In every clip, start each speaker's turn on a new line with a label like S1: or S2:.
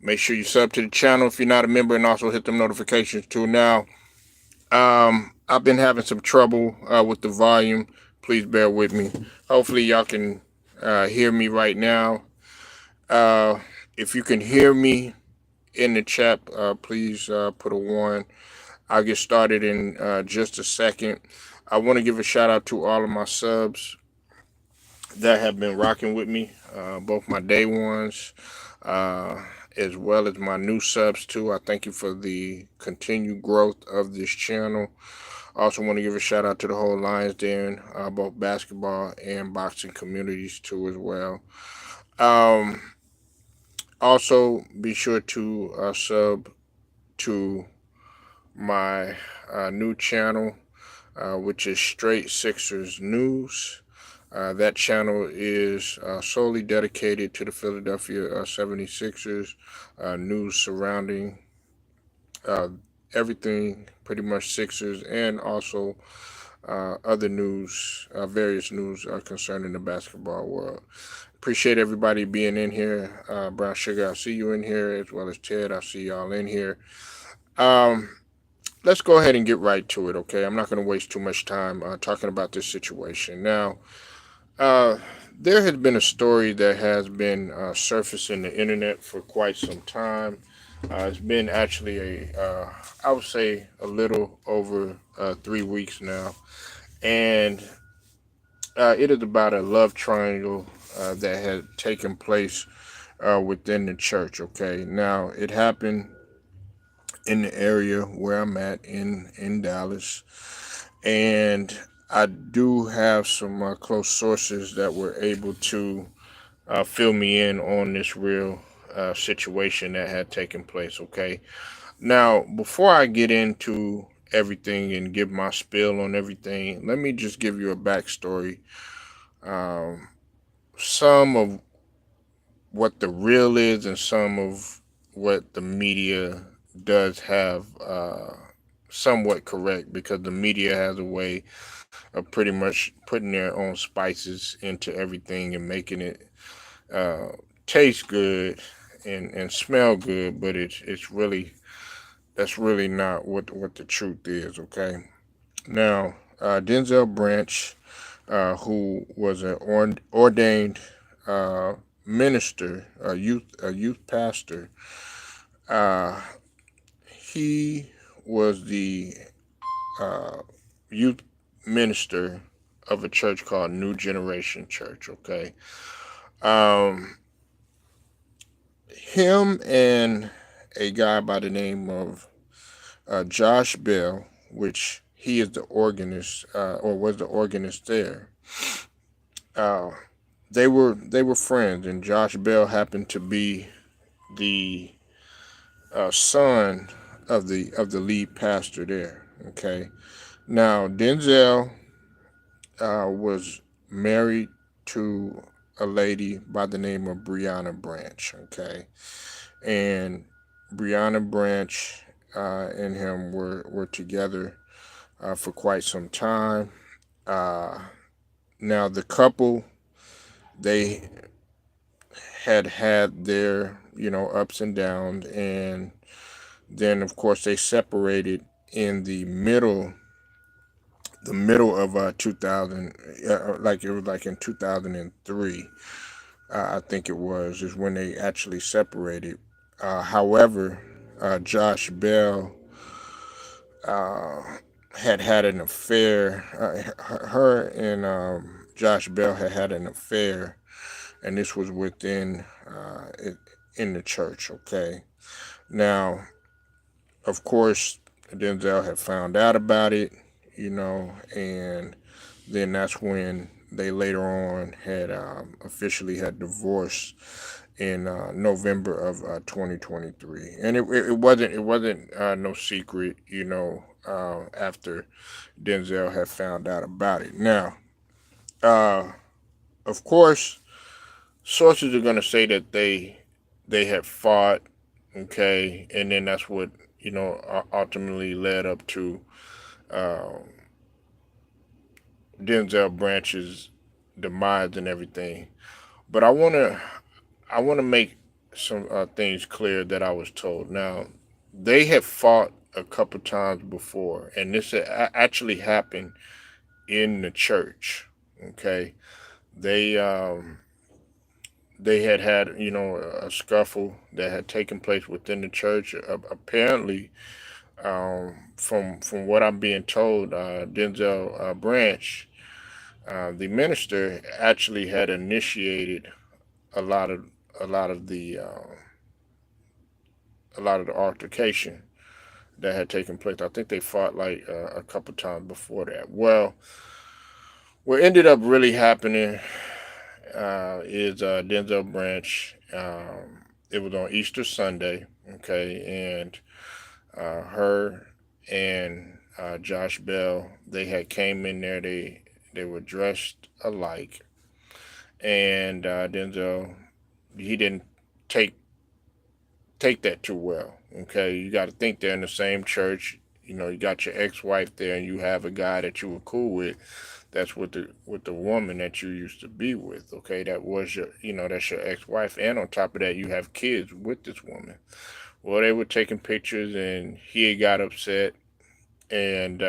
S1: Make sure you sub to the channel if you're not a member, and also hit them notifications too. Now, I've been having some trouble with the volume. Please bear with me. Hopefully, y'all can hear me right now. Uh, if you can hear me in the chat, please put a one. I'll get started in just a second. I want to give a shout out to all of my subs that have been rocking with me, both my day ones, uh, as well as my new subs too. I thank you for the continued growth of this channel. I also want to give a shout out to the whole Lions Den, both basketball and boxing communities too as well. Um, Also, be sure to sub to my new channel, which is Straight Sixers News. That channel is solely dedicated to the Philadelphia 76ers, news surrounding uh, everything, pretty much Sixers, and also other news, various news concerning the basketball world. Appreciate everybody being in here. Brown Sugar, I see you in here, as well as Ted. I see y'all in here. Um, let's go ahead and get right to it, okay? I'm not going to waste too much time talking about this situation. Now, uh, there has been a story that has been surfacing the internet for quite some time. It's been actually I would say a little over 3 weeks now. And it is about a love triangle that had taken place within the church, okay? Now, it happened in the area where I'm at in Dallas. And I do have some close sources that were able to fill me in on this real situation that had taken place. Okay. Now, before I get into everything and give my spill on everything, let me just give you a backstory. Um, some of what the real is, and some of what the media does have somewhat correct, because the media has a way of pretty much putting their own spices into everything and making it uh, taste good and smell good, but it's really that's really not what the truth is. Okay, now Denzel Branch, who was an ordained uh, minister, a youth pastor, uh, he was the uh, youth minister of a church called New Generation Church. Okay, um, him and a guy by the name of Josh Bell, which he is the organist or was the organist there. Uh, they were friends, and Josh Bell happened to be the son of the lead pastor there. Okay, now Denzel was married to a lady by the name of Brianna Branch. Okay, and Brianna Branch and him were together for quite some time. Uh, Now the couple, they had their ups and downs, and then of course they separated in the middle of 2000, like it was like in 2003. I think it was is when they actually separated. However, Josh Bell uh, had an affair. Her and Josh Bell had an affair, and this was within in the church. Okay, now of course Denzel had found out about it, and then that's when they later on had officially had divorced in November of 2023, and it wasn't no secret, after Denzel had found out about it. Now, uh, of course, sources are going to say that they had fought, okay, and then that's what ultimately led up to uh, Denzel Branch's demise and everything. But I want to make some things clear that I was told. Now, they had fought a couple times before, and this actually happened in the church. Okay, they they had a scuffle that had taken place within the church. Apparently, from what I'm being told, Denzel Branch, the minister, actually had initiated a lot of a lot of the a lot of the altercation that had taken place. I think they fought like a couple times before that. Well, what ended up really happening is Denzel Branch. It was on Easter Sunday, okay, and her and Josh Bell, they had came in there. They were dressed alike, and Denzel, he didn't take take that too well. Okay, you got to think they're in the same church. You got your ex-wife there, and you have a guy that you were cool with. That's with the woman that you used to be with. Okay, that was that's your ex-wife, and on top of that, you have kids with this woman. Well, they were taking pictures, and he got upset, and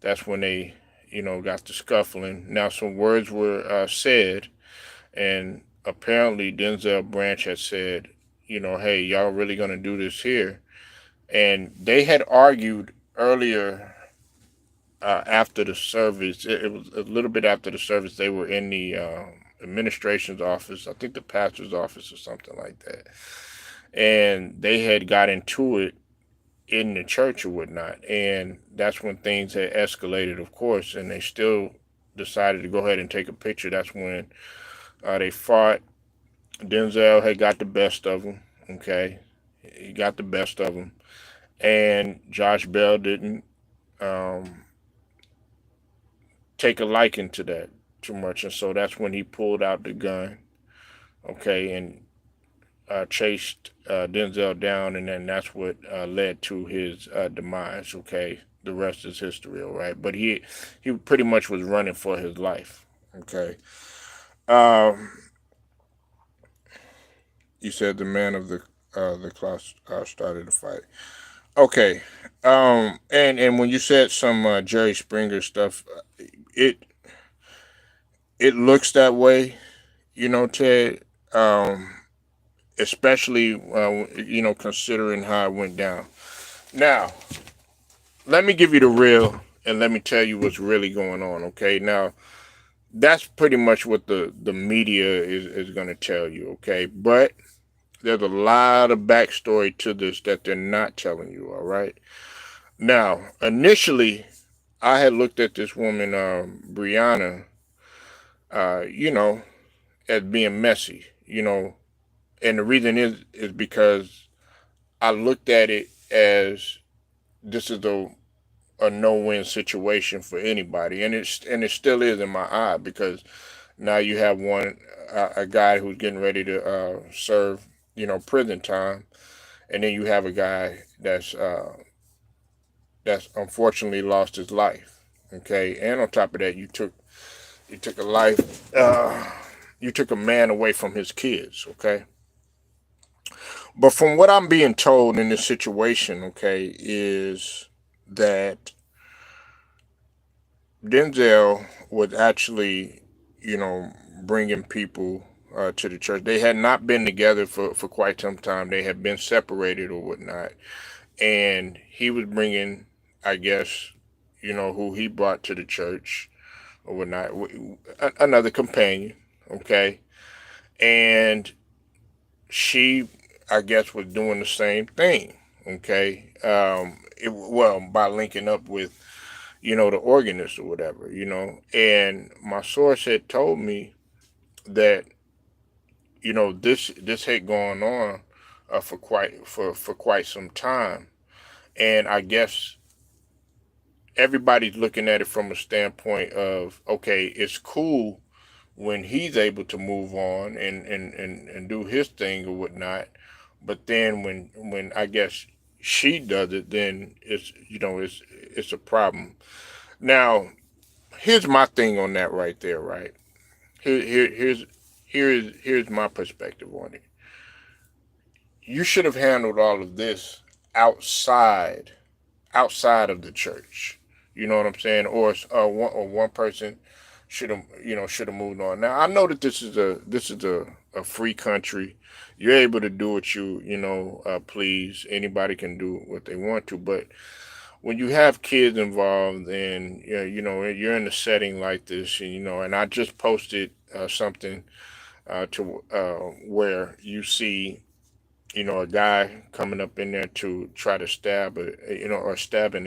S1: that's when they got to scuffling. Now, some words were said, and apparently Denzel Branch had said, hey, y'all really gonna do this here? And they had argued earlier after the service. It was a little bit after the service. They were in the administration's office, I think the pastor's office or something like that, and they had got into it in the church or whatnot. And that's when things had escalated, of course, and they still decided to go ahead and take a picture. That's when they fought. Denzel had got the best of them. Okay, he got the best of them, and Josh Bell didn't um, take a liking to that too much, and so that's when he pulled out the gun. Okay, and chased Denzel down, and then that's what led to his demise. Okay, the rest is history. All right, but he pretty much was running for his life. Okay. Um, you said the man of the class started the fight. Okay. And when you said some Jerry Springer stuff, it it looks that way, Ted. Um, Especially considering how it went down. Now, let me give you the real, and let me tell you what's really going on. Okay. Now, that's pretty much what the media is going to tell you. Okay, but there's a lot of backstory to this that they're not telling you. All right. Now, initially, I had looked at this woman, Brianna, uh, you know, as being messy. And the reason is because I looked at it as this is a no-win situation for anybody, and it still is in my eye, because now you have a guy who's getting ready to serve prison time, and then you have a guy that's unfortunately lost his life. Okay, and on top of that, you took a life, you took a man away from his kids. Okay, but from what I'm being told in this situation, okay, is that Denzel was actually, bringing people to the church. They had not been together for quite some time. They had been separated or whatnot. And he was bringing, I guess, who he brought to the church or whatnot, another companion, okay? And she, I guess, was doing the same thing, okay? Well, by linking up with, the organist or whatever, and my source had told me that, this had gone on for quite some time. And I guess everybody's looking at it from a standpoint of, okay, it's cool when he's able to move on and do his thing or whatnot. But then when I guess she does it, then it's a problem. Now, here's my thing on that right there, right? Here, here here's here's my perspective on it. you should have handled all of this outside of the church. You know what I'm saying? Or one person should have moved on. Now I know that this is a free country. You're able to do what please. Anybody can do what they want to, but when you have kids involved and you're in a setting like this, and I just posted something to where you see a guy coming up in there to try to stab or stabbing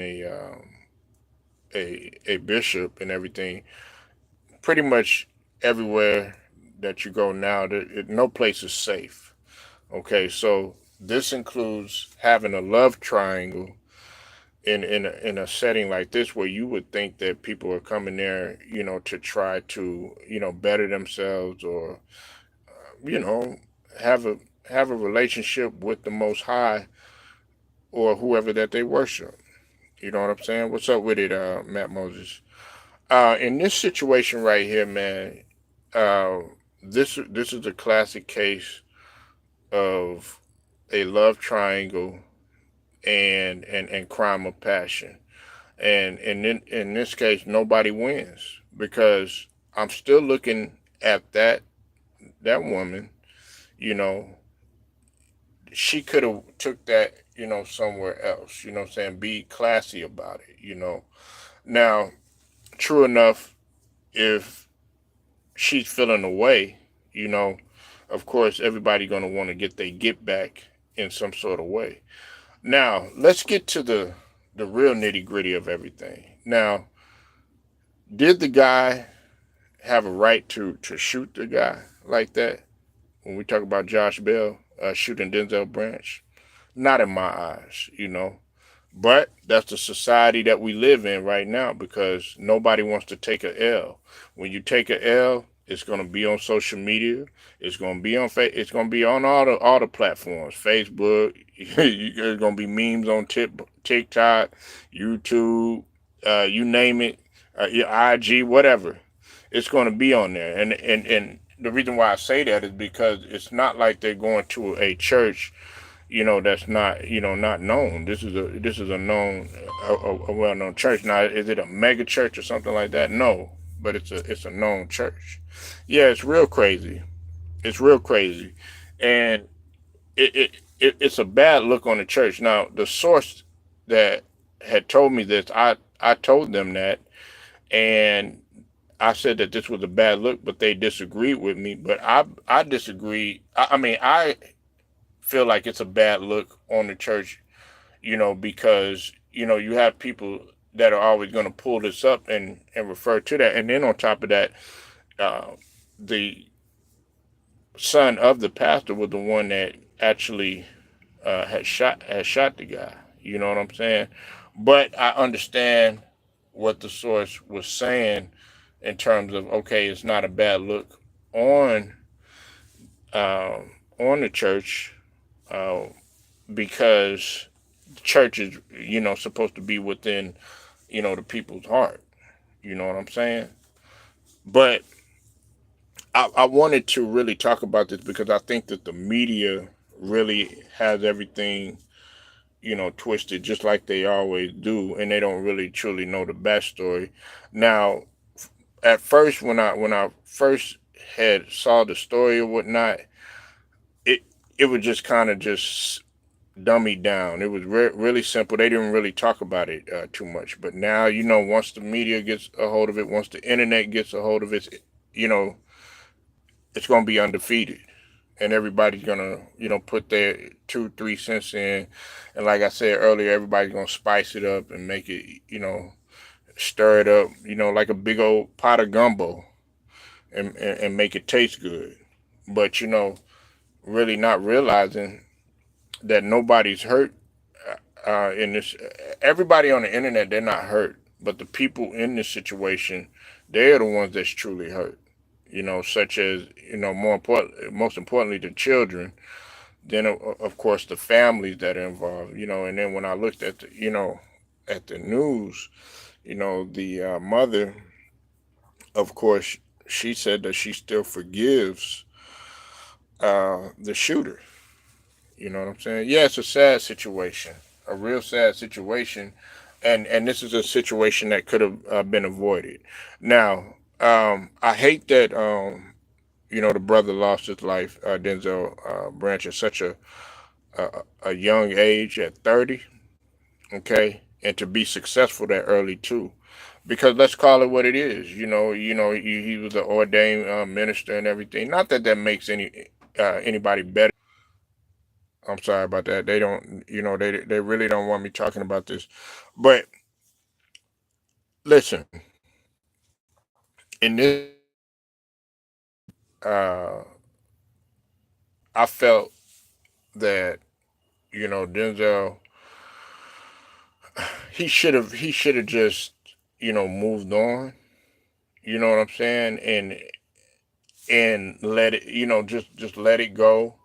S1: a bishop and everything. Pretty much everywhere that you go now, no place is safe. Okay, so this includes having a love triangle in a setting like this, where you would think that people are coming there, to try to better themselves, or you know have a relationship with the Most High, or whoever that they worship. You know what I'm saying? What's up with it, Matt Moses? In this situation right here, man, uh, this is a classic case of a love triangle and crime of passion. And in this case, nobody wins, because I'm still looking at that woman. You know, she could have took that somewhere else. You know what I'm saying? Be classy about it. Now, true enough, if she's feeling away, you know, of course everybody gonna want to get their get back in some sort of way. Now, let's get to the real nitty gritty of everything. Now, did the guy have a right to shoot the guy like that? When we talk about Josh Bell shooting Denzel Branch, not in my eyes. But that's the society that we live in right now, because nobody wants to take a L. When you take a L, it's going to be on social media. It's going to be on it's going to be on all the platforms. Facebook. There's going to be memes on TikTok, YouTube, you name it, your IG, whatever. It's going to be on there. And the reason why I say that is because it's not like they're going to a church that's not not known. This is a known a well-known church. Now, is it a mega church or something like that? No, but it's a known church. Yeah, it's real crazy. It's real crazy, and it's a bad look on the church. Now, the source that had told me this, I told them that, and I said that this was a bad look, but they disagreed with me. But I disagree. I mean, I feel like it's a bad look on the church, because you have people that are always going to pull this up and refer to that, and then on top of that, uh, the son of the pastor was the one that actually had shot the guy. You know what I'm saying? But I understand what the source was saying in terms of, okay, it's not a bad look on on the church, uh, because the church is supposed to be within the people's heart. You know what I'm saying? But I wanted to really talk about this because I think that the media really has everything twisted, just like they always do, and they don't really truly know the backstory. Now, at first, when I first had saw the story or whatnot, it it was just kind of just dummied down. It was really simple. They didn't really talk about it too much. But now, once the media gets a hold of it, once the internet gets a hold of it, you know, it's going to be undefeated. And everybody's going to, put their 2, 3 cents in. And like I said earlier, everybody's going to spice it up and make it, stir it up, like a big old pot of gumbo, and make it taste good. But, really not realizing that nobody's hurt in this. Everybody on the internet, they're not hurt, but the people in this situation, they're the ones that's truly hurt. Such as most importantly, the children. Then of course the families that are involved. And then when I looked at the news, the mother, of course, she said that she still forgives the shooter. You know what I'm saying? Yeah, it's a sad situation, a real sad situation, and this is a situation that could have been avoided. Now, I hate that the brother lost his life, Denzel Branch, at such a young age, at 30. Okay, and to be successful that early too, because let's call it what it is. He was an ordained minister and everything. Not that that makes anybody better. I'm sorry about that. They don't, they really don't want me talking about this. But listen, in this uh, I felt that Denzel, he should have just moved on. You know what I'm saying? And let it, just let it go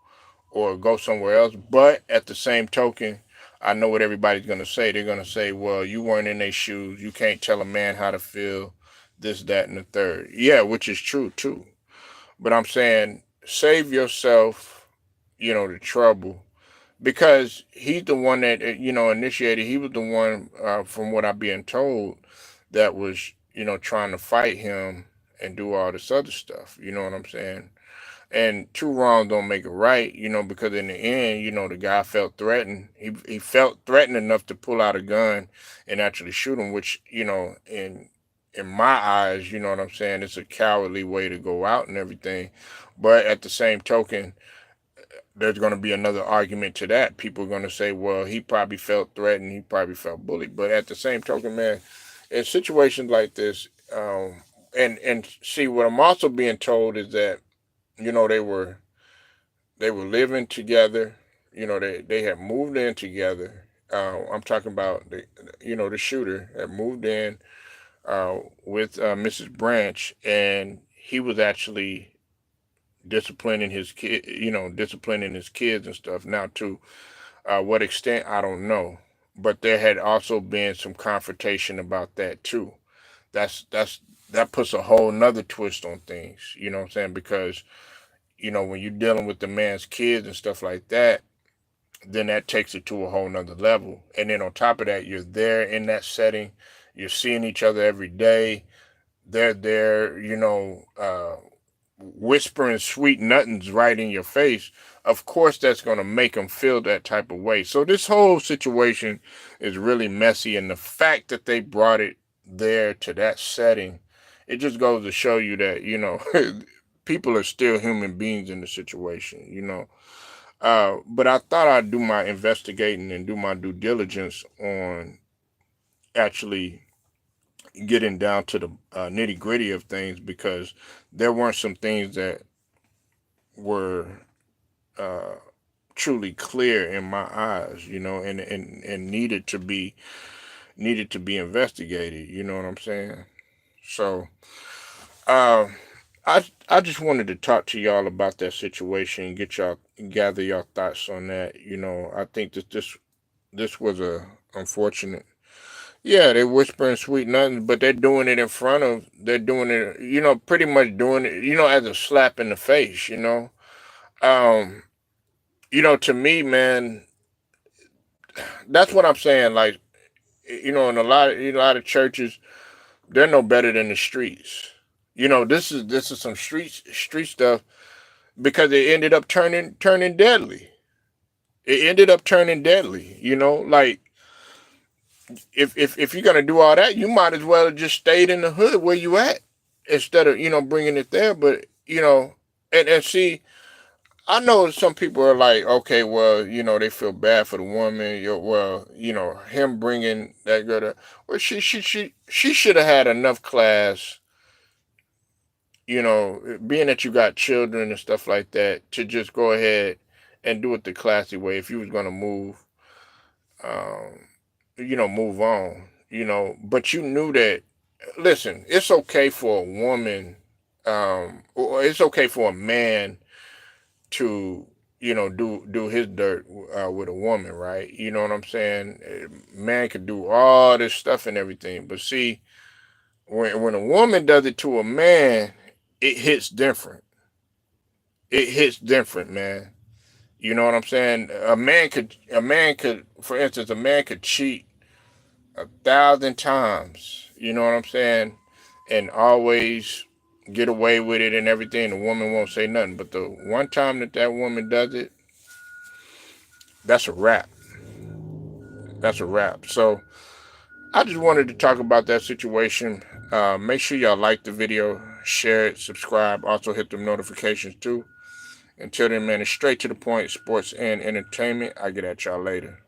S1: or go somewhere else. But at the same token, I know what everybody's going to say. They're going to say, well, you weren't in their shoes. You can't tell a man how to feel, this, that, and the third. Yeah, which is true too. But I'm saying, save yourself, the trouble. Because he's the one that, initiated, he was the one, from what I'm being told, that was, trying to fight him and do all this other stuff. You know what I'm saying? And two wrongs don't make it right, because in the end, the guy felt threatened. He felt threatened enough to pull out a gun and actually shoot him, which, in my eyes, you know what I'm saying, it's a cowardly way to go out and everything. But at the same token, there's going to be another argument to that. People are going to say, well, he probably felt threatened, he probably felt bullied. But at the same token, man, in situations like this, and see, what I'm also being told is that they were living together. They had moved in together. I'm talking about the shooter had moved in with Mrs. Branch, and he was actually disciplining his kids and stuff. Now, to what extent, I don't know, but there had also been some confrontation about that too. That puts a whole nother twist on things. You know what I'm saying? Because when you're dealing with the man's kids and stuff like that, then that takes it to a whole nother level. And then on top of that, you're there in that setting, you're seeing each other every day. They're there, whispering sweet nothings right in your face. Of course, that's going to make them feel that type of way. So this whole situation is really messy, and the fact that they brought it there to that setting, it just goes to show you that people are still human beings in the situation. But I thought I'd do my investigating and do my due diligence on actually getting down to the nitty gritty of things, because there weren't some things that were uh, truly clear in my eyes, and needed to be investigated. You know what I'm saying? So, uh, I just wanted to talk to y'all about that situation, gather y'all thoughts on that. I think that this was a unfortunate. Yeah, they're whispering sweet nothings, but they're doing it, pretty much doing it, as a slap in the face. Um, to me, man, that's what I'm saying. Like, in a lot of churches, they're no better than the streets. This is some street stuff, because it ended up turning deadly. It ended up turning deadly. Like, if you're gonna do all that, you might as well have just stayed in the hood where you at, instead of bringing it there. But and see, I know some people are like, okay, well, they feel bad for the woman. Well, him bringing that girl. Well, she should have had enough class. Being that you got children and stuff like that, to just go ahead and do it the classy way. If you was gonna um, move on. But you knew that. Listen, it's okay for a woman, or it's okay for a man to do his dirt with a woman, right? You know what I'm saying? Man could do all this stuff and everything, but see, when a woman does it to a man, it hits different. It hits different, man. You know what I'm saying? A man could, for instance, a man could cheat 1,000 times. You know what I'm saying? And always get away with it and everything. The woman won't say nothing. But the one time that that woman does it, that's a wrap. That's a wrap. So I just wanted to talk about that situation. Make sure y'all like the video, share it, subscribe. Also hit the notifications too. Until then, man, it's straight to the point, sports and entertainment. I get at y'all later.